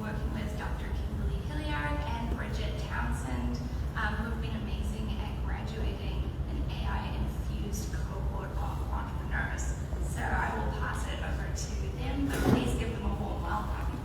working with Dr. Kimberly Hilliard and Bridget Townsend, who have been amazing at graduating an AI-infused cohort of entrepreneurs. So I will pass it over to them, but please give them a warm welcome.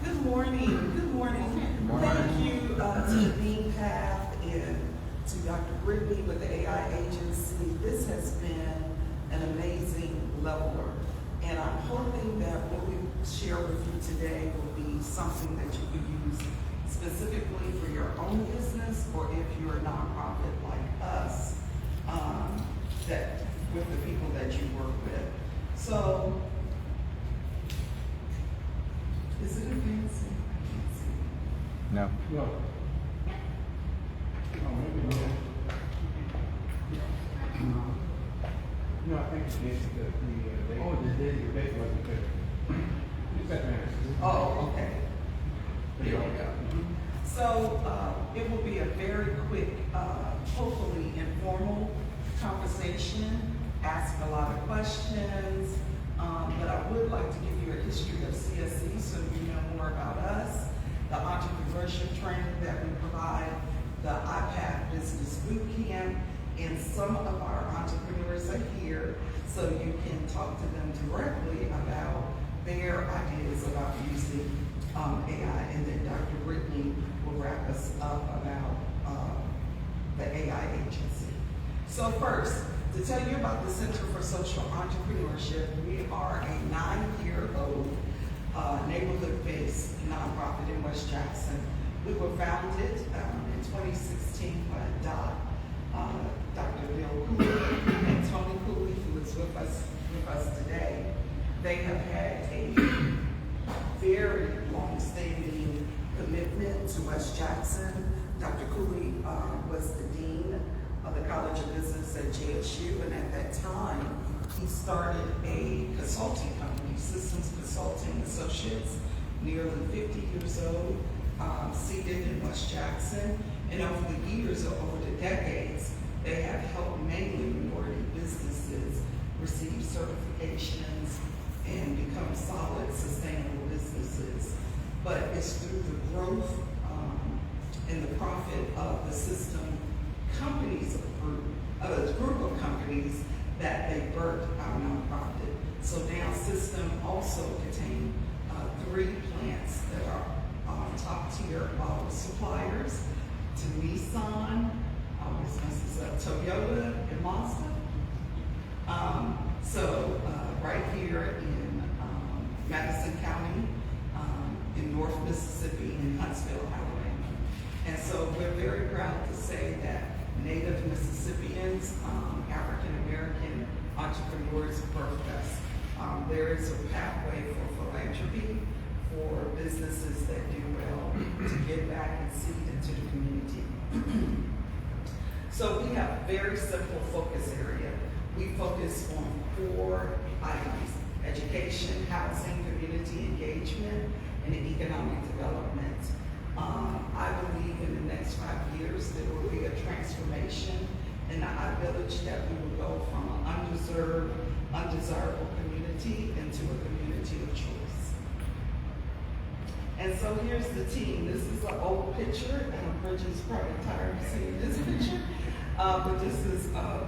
Good morning. Good morning. Thank you to Dean Path and to Dr. Brittany with the AI Agency. This has been an amazing leveler, and I'm hoping that what we share with you today will be something that you could use specifically for your own business, or if you're a nonprofit like us, that with the people that you work with. So, is it advancing? I can't see. No. No. Oh, maybe no. No, I think it's the date wasn't good. It's that man. Oh, okay. Here we go. So it will be a very quick, hopefully informal conversation, ask a lot of questions, but I would like to give you a history of CSE so you know more about us, the entrepreneurship training that we provide, the iPad Business Bootcamp, and some of our entrepreneurs are here so you can talk to them directly about their ideas about using AI, and then Dr. Brittany will wrap us up about the AI agency. So first, to tell you about the Center for Social Entrepreneurship, we are a 9-year-old neighborhood-based nonprofit in West Jackson. We were founded in 2016 by Dr. Bill Cooley and Tony Cooley, who is with us today. They have had a very long-standing commitment to West Jackson. Dr. Cooley was the dean of the College of Business at JSU, and at that time, he started a consulting company, Systems Consulting Associates, nearly 50 years old, seated in West Jackson. And over the years, or over the decades, they have helped mainly minority businesses receive certifications and become solid, sustainable businesses. But it's through the growth and the profit of the system companies, a group of companies, that they birthed our nonprofit. So now System also contains 3 plants that are top tier auto suppliers to Nissan, I always mess this up, Toyota and Mazda. Right here in Madison County, in North Mississippi, in Huntsville, Alabama. And so we're very proud to say that Native Mississippians, African American entrepreneurs birthed us. There is a pathway for philanthropy, for businesses that do well to get back and seed into the community. So we have a very simple focus area. We focus on 4 items: education, housing, community engagement, and economic development. I believe in the next 5 years there will be a transformation in the iVillage, that we will go from an undeserved, undesirable community into a community of choice. And so here's the team. This is an old picture, and Bridget's probably tired of seeing this picture. But this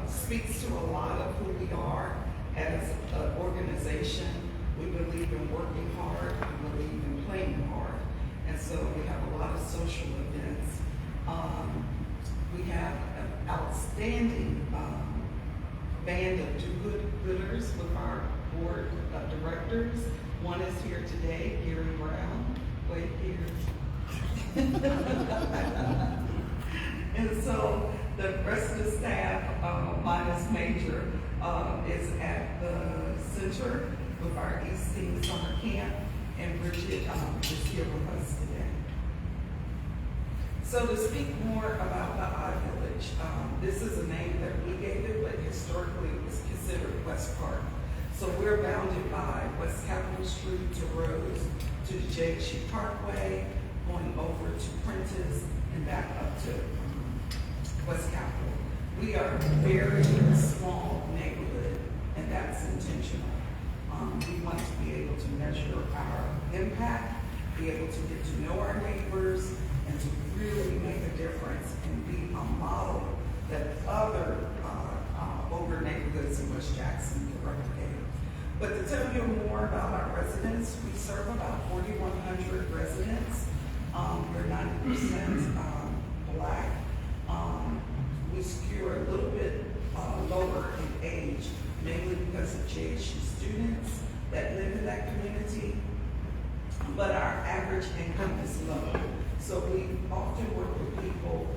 speaks to a lot of who we are as an organization. We believe in working hard, we believe in playing hard. And so we have a lot of social events. We have an outstanding band of do-gooders with our board of directors. One is here today, Gary Brown. Wait here. And so the rest of the staff, minus Major, is at the center with our East Team Summer Camp, and Bridget is here with us today. So to speak more about the iVillage, this is a name that we gave it, but historically it was considered West Park. So we're bounded by West Capitol Street to Rose, to the JSU Parkway, going over to Prentice, and back up to West Capitol. We are a very small neighborhood, and that's intentional. We want to be able to measure our impact, be able to get to know our neighbors, and to really make a difference and be a model that other older neighborhoods in West Jackson can replicate. But to tell you more about our residents, we serve about 4,100 residents. We're 90% Black. We skew a little bit lower in age, mainly because of JSU students that live in that community. But our average income is low. So we often work with people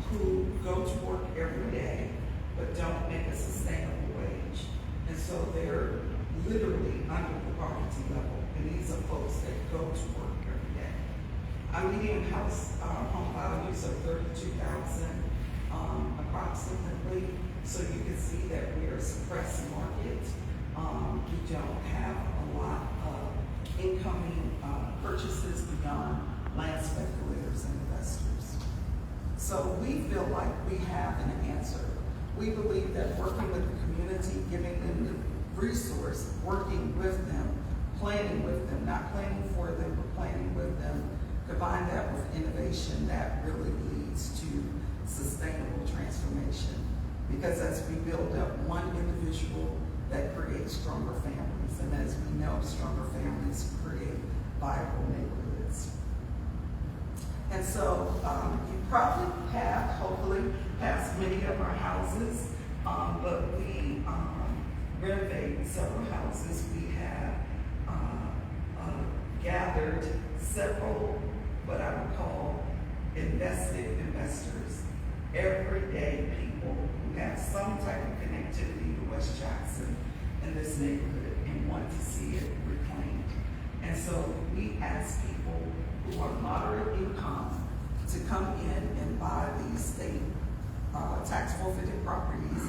who go to work every day but don't make a sustainable wage. And so they're literally under the poverty level. And these are folks that go to work every day. Our median house home values are $32,000 approximately. So you can see that we are a suppressed market. We don't have a lot of incoming purchases beyond land speculators and investors. So we feel like we have an answer. We believe that working with the community, giving them the resource, working with them, planning with them, not planning for them, but planning with them, combine that with innovation, that really leads to sustainable transformation. Because as we build up one individual, that creates stronger families. And as we know, stronger families create viable neighborhoods. And so you probably have, hopefully, passed many of our houses, but we renovate several houses. We have gathered several, what I would call, invested investors, everyday people who have some type of connectivity to West Jackson and this neighborhood and want to see it reclaimed. And so we ask people who are moderate income to come in and buy these state tax forfeited properties,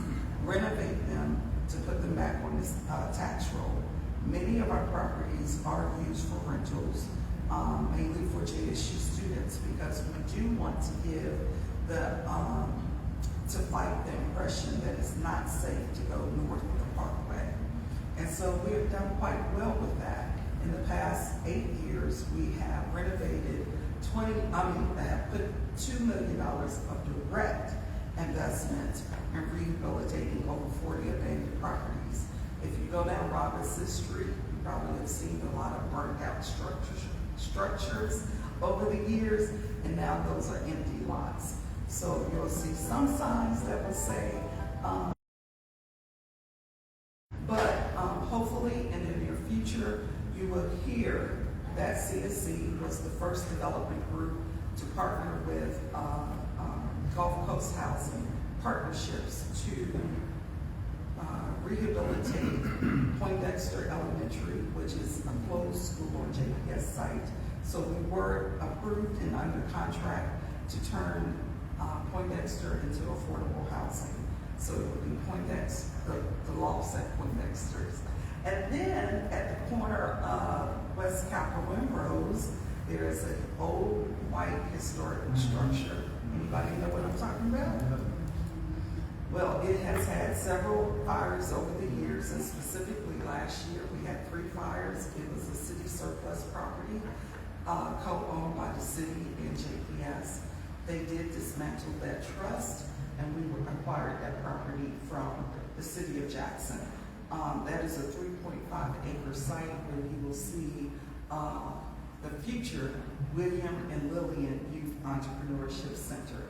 renovate them to put them back on this tax roll. Many of our properties are used for rentals, mainly for JSU students, because we do want to give the, to fight the impression that it's not safe to go north of the Parkway. And so we have done quite well with that. In the past 8 years, we have renovated have put $2 million of direct investment in rehabilitating over 40 abandoned properties. If you go down Robinson Street, you probably have seen a lot of burnt out structures over the years, and now those are empty lots. So you'll see some signs that will say, but hopefully in the near future, you will hear that CSC was the first development group to partner with Gulf Coast Housing Partnerships to rehabilitate Poindexter Elementary, which is a closed school on JPS site. So we were approved and under contract to turn Poindexter into affordable housing. So it would be Poindexter, the lofts at Poindexter's. And then at the corner of West Capitol and Rose, there is an old white historical structure. Anybody know what I'm talking about? Well, it has had several fires over the years, and specifically last year we had 3 fires. It was a city surplus property, co-owned by the city and JPS. They did dismantle that trust, and we acquired that property from the city of Jackson. That is a 3.5-acre site where you will see the future William and Lillian Youth Entrepreneurship Center.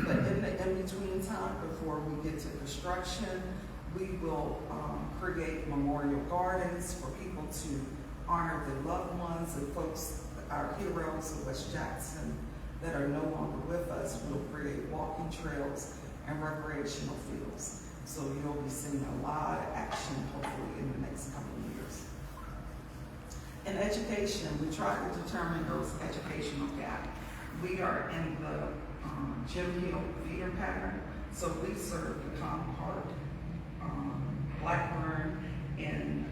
But in the in-between time, before we get to construction, we will create memorial gardens for people to honor their loved ones and folks, our heroes of West Jackson that are no longer with us. We'll create walking trails and recreational fields. So you'll be seeing a lot of action hopefully in the next couple of years. In education, we try to determine those educational gaps. We are in the Jim Hill feeder pattern, so we serve the Con Park, Blackburn, and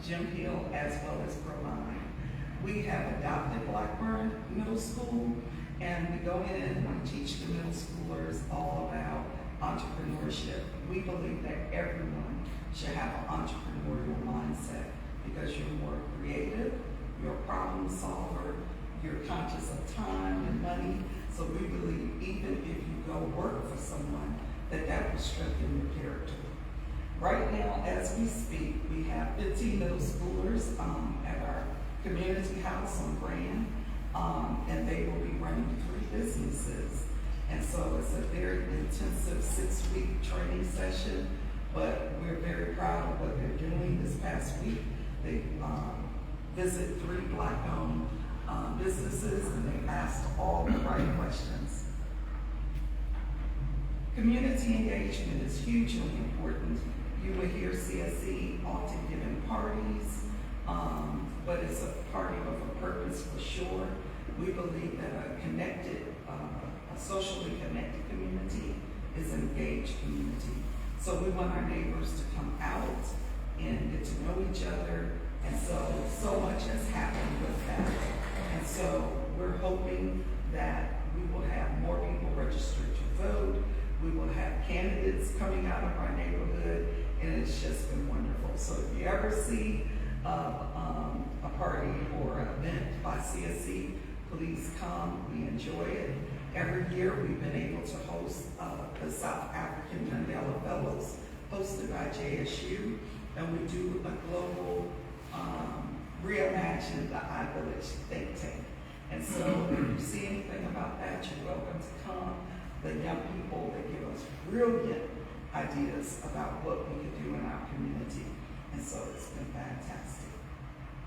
Jim Hill, as well as Provine. We have adopted Blackburn Middle School, and we go in and we teach the middle schoolers all about entrepreneurship. We believe that everyone should have an entrepreneurial mindset. because you're more creative, you're a problem solver, you're conscious of time and money. So we believe even if you go work for someone, that will strengthen your character. Right now, as we speak, we have 15 middle schoolers at our community house on Grand, and they will be running 3 businesses. And so it's a very intensive 6-week training session, but we're very proud of what they're doing. This past week, they visit 3 Black-owned businesses, and they asked all the right questions. Community engagement is hugely important. You will hear CSE often giving parties, but it's a party of a purpose for sure. We believe that a connected, a socially connected community is an engaged community. So we want our neighbors to come out and get to know each other, and so much has happened with that. And so we're hoping that we will have more people registered to vote. We will have candidates coming out of our neighborhood, and it's just been wonderful. So if you ever see a party or an event by CSE, please come. We enjoy it. Every year we've been able to host the South African Mandela Fellows, hosted by JSU, and we do a global reimagine the iVillage think tank. And so if you see anything about that, you're welcome to come. The young people, they give us brilliant ideas about what we can do in our community. And so it's been fantastic.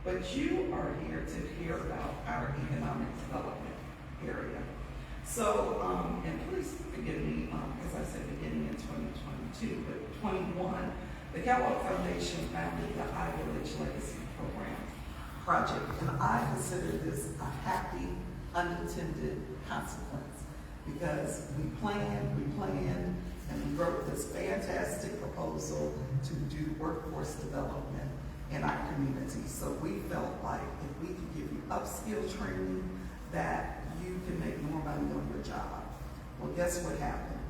But you are here to hear about our economic development area. So, and please forgive me, because I said beginning in 2022, but 21, the Kellogg Foundation founded the iVillage Legacy Program project. And I consider this a happy, unintended consequence. Because we planned, and we wrote this fantastic proposal to do workforce development in our community. So we felt like if we could give you upskill training, that you can make more money on your job. Well, guess what happened?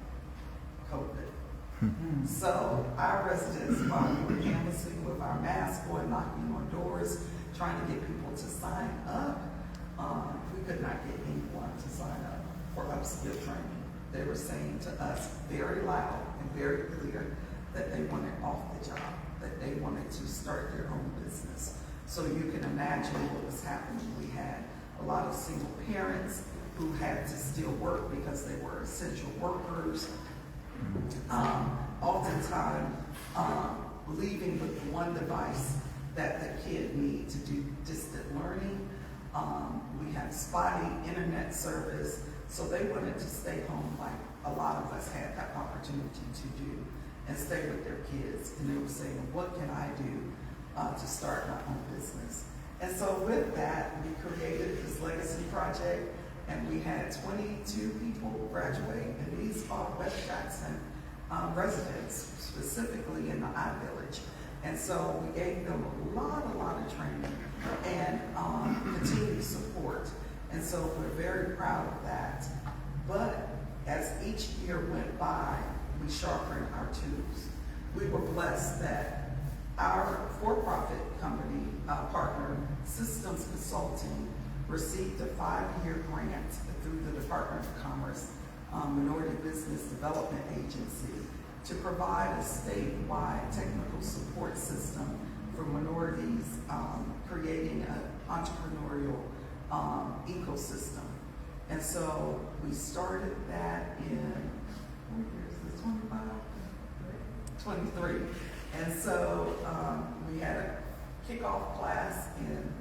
COVID. So our residents, while we were canvassing with our masks on, knocking on doors, trying to get people to sign up, we could not get anyone to sign up for upskill training. They were saying to us very loud and very clear that they wanted off the job, that they wanted to start their own business. So you can imagine what was happening. We had a lot of single parents who had to still work because they were essential workers. Oftentimes leaving with one device that the kid needs to do distant learning. We had spotty internet service. So they wanted to stay home like a lot of us had that opportunity to do and stay with their kids. And they were saying, what can I do to start my own business? And so with that, we created this legacy project, and we had 22 people graduate, and these are West Jackson residents, specifically in the iVillage. And so we gave them a lot of training and continued support. And so we're very proud of that. But as each year went by, we sharpened our tools. We were blessed that our for-profit company partner, Systems Consulting, received a 5-year grant through the Department of Commerce Minority Business Development Agency to provide a statewide technical support system for minorities, creating an entrepreneurial ecosystem. And so we started that in, what year is this, 25? 23. And so we had a kickoff class in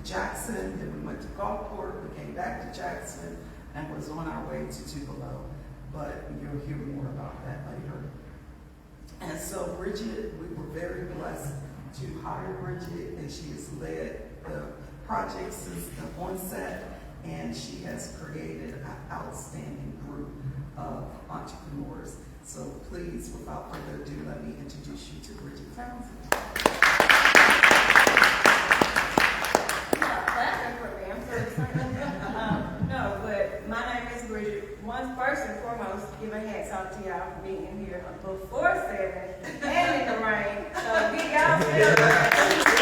Jackson, then we went to Gulfport, we came back to Jackson, and was on our way to Tupelo. But you'll hear more about that later. And so Bridget, we were very blessed to hire Bridget, and she has led the project since the onset, and she has created an outstanding group of entrepreneurs. So please, without further ado, let me introduce you to Bridget Townsend. I'm so excited. No, but my name is Bridget. First and foremost, give a hats off to y'all for being in here before 7 and in the rain. So give y'all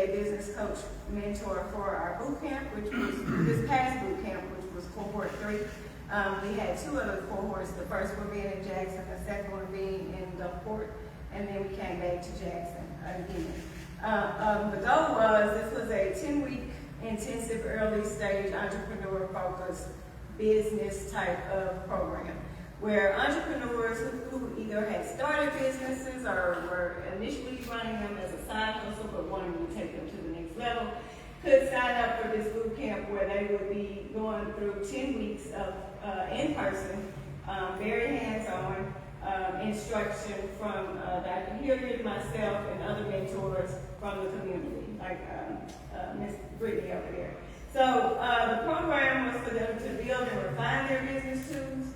a business coach mentor for our boot camp, which was this past boot camp, which was cohort 3. We had 2 other cohorts, the first one being in Jackson, the second one being in Gulfport, and then we came back to Jackson again. The goal was, this was a 10-week intensive early stage entrepreneur focused business type of program, where entrepreneurs who either had started businesses or were initially running them as a side hustle but wanted to take them to the next level could sign up for this boot camp where they would be going through 10 weeks of in-person, very hands-on instruction from Dr. Hilliard, myself, and other mentors from the community, like Ms. Brittany over there. So the program was for them to build and refine their business tools,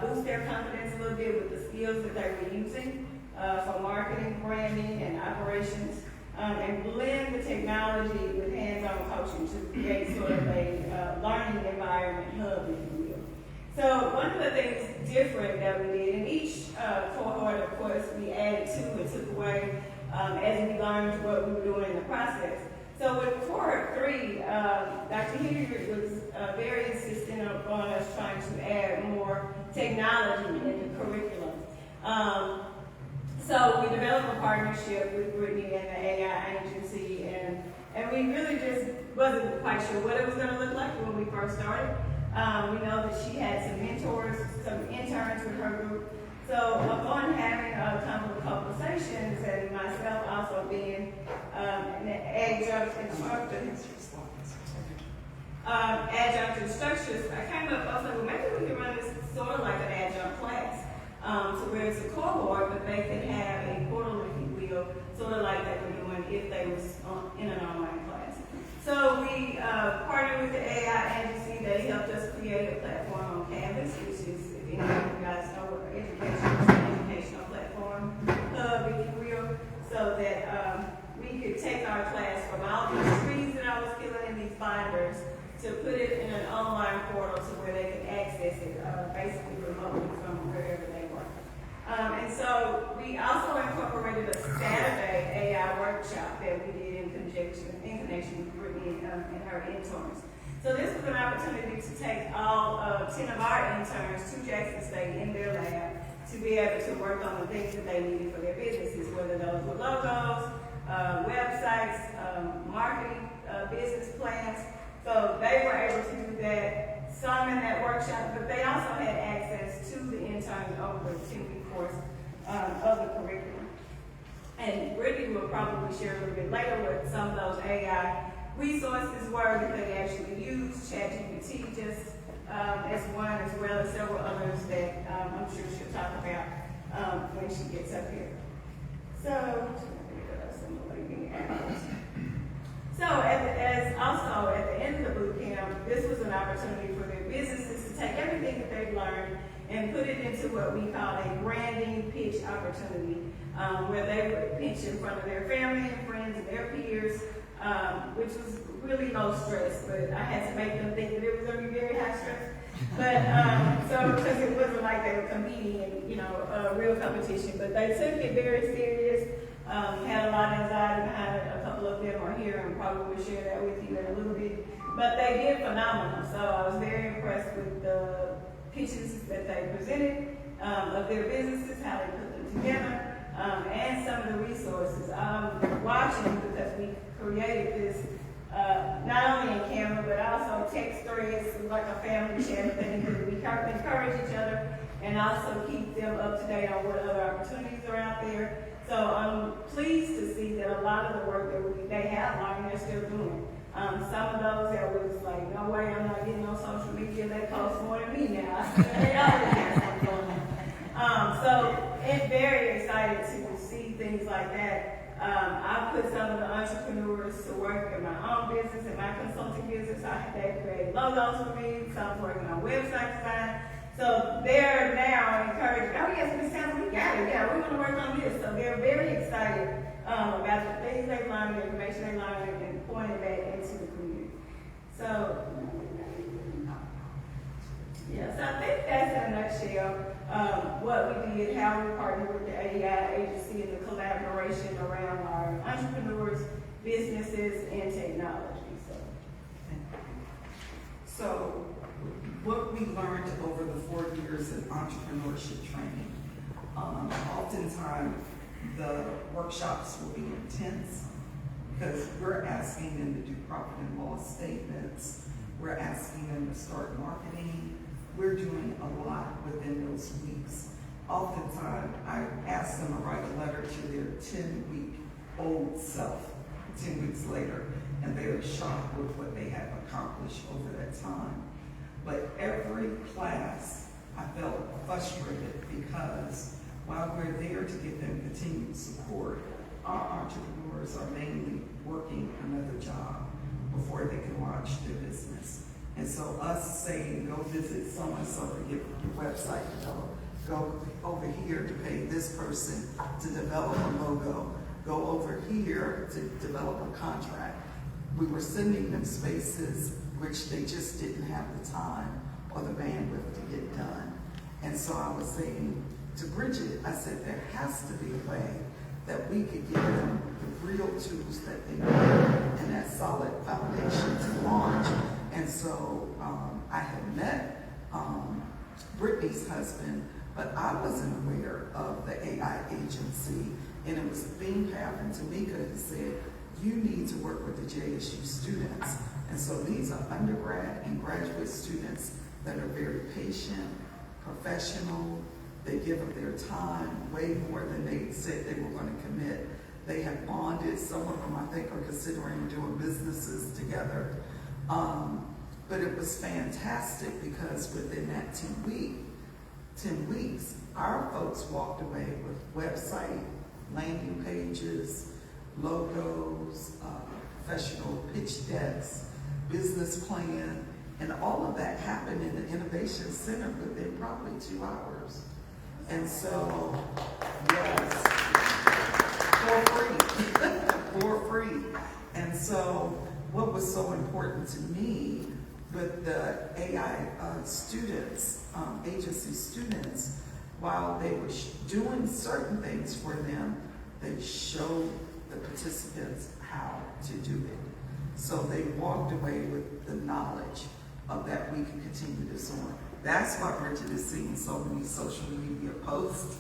boost their confidence a little bit with the skills that they were using for marketing, branding, and operations, and blend the technology with hands-on coaching to create sort of a learning environment hub, if you will. So one of the things different that we did, in each cohort, of course, we added to and took away as we learned what we were doing in the process. So with cohort 3, Dr. Hilliard was very insistent on us trying to add more technology in the curriculum. So we developed a partnership with Brittany and the AI agency, and we really just wasn't quite sure what it was going to look like when we first started. We know that she had some mentors, some interns with her group. So upon having a couple of conversations, and myself also being an adjunct instructor, I came up, I was like, well, maybe we can run this sort of like an adjunct class, to where it's a cohort, but they could have a portal, if you will, sort of like they were doing if they was in an online class. So we partnered with the AI agency. They helped us create a platform on Canvas, which is, if any of you guys know what educational platform hub, if you will, so that we could take our class from all these screens that I was killing in these binders to put it in an online portal to where they could access it basically remotely from wherever they were. And so we also incorporated a Saturday AI workshop that we did in connection with Brittany and her interns. So this was an opportunity to take all 10 of our interns to Jackson State in their lab to be able to work on the things that they needed for their businesses, whether those were logos, websites, marketing, business plans. So they were able to do that, some in that workshop, but they also had access to the interns over the 10-week course of the curriculum. And Brittany will probably share a little bit later what some of those AI resources were that they actually used, ChatGPT just as one, as well as several others that I'm sure she'll talk about when she gets up here. So as also at the end of the boot camp, this was an opportunity for their businesses to take everything that they've learned and put it into what we call a branding pitch opportunity, where they would pitch in front of their family and friends and their peers, which was really low stress, but I had to make them think that it was going to be very high stress. But so because it wasn't like they were competing in, real competition, but they took it very serious. Had a lot of anxiety behind it. A couple of them are here and probably will share that with you in a little bit. But they did phenomenal. So I was very impressed with the pitches that they presented of their businesses, how they put them together, and some of the resources. Watching, because we created this not only in Canva, but also text threads, like a family chat thing, that we encourage each other and also keep them up to date on what other opportunities are out there. So I'm pleased to see that a lot of the work that they have learned, they're still doing. Some of those that was like, no way, I'm not getting on social media, they post more than me now. They already have something going on. So it's very excited to see things like that. I put some of the entrepreneurs to work in my own business, in my consulting business. They created logos for me, some working on website design. So they're now encouraged, oh yes, Ms. Townsend, we got it, yeah, we want to work on this. So they're very excited about the things they learned, the information they learned, and pointing back into the community. So, yeah, so I think that's in a nutshell what we did, how we partnered with the AI agency and the collaboration around our entrepreneurs businesses and technology, so. So, what we learned over the 4 years in entrepreneurship training, oftentimes the workshops will be intense because we're asking them to do profit and loss statements. We're asking them to start marketing. We're doing a lot within those weeks. Oftentimes, I ask them to write a letter to their 10-week-old self 10 weeks later, and they're shocked with what they have accomplished over that time. But every class, I felt frustrated because while we're there to give them continued support, our entrepreneurs are mainly working another job before they can launch their business. And so us saying, go visit so-and-so to get your website developed, go over here to pay this person to develop a logo, go over here to develop a contract. We were sending them spaces which they just didn't have the time or the bandwidth to get done. And so I was saying to Bridget, I said, there has to be a way that we could give them the real tools that they need and that solid foundation to launch. And so I had met Brittany's husband, but I wasn't aware of the AI agency, and it was ThinkPath, and Tamika had said, you need to work with the JSU students. And so these are undergrad and graduate students that are very patient, professional. They give up their time way more than they said they were going to commit. They have bonded. Some of them, I think, are considering doing businesses together. But it was fantastic because within that 10 weeks, our folks walked away with website, landing pages, logos, professional pitch decks, business plan, and all of that happened in the Innovation Center within probably 2 hours. And so, yes, for free, for free. And so what was so important to me with the AI students, agency students, while they were doing certain things for them, they showed the participants how to do it. So they walked away with the knowledge of that we can continue this on. That's why Bridget is seeing so many social media posts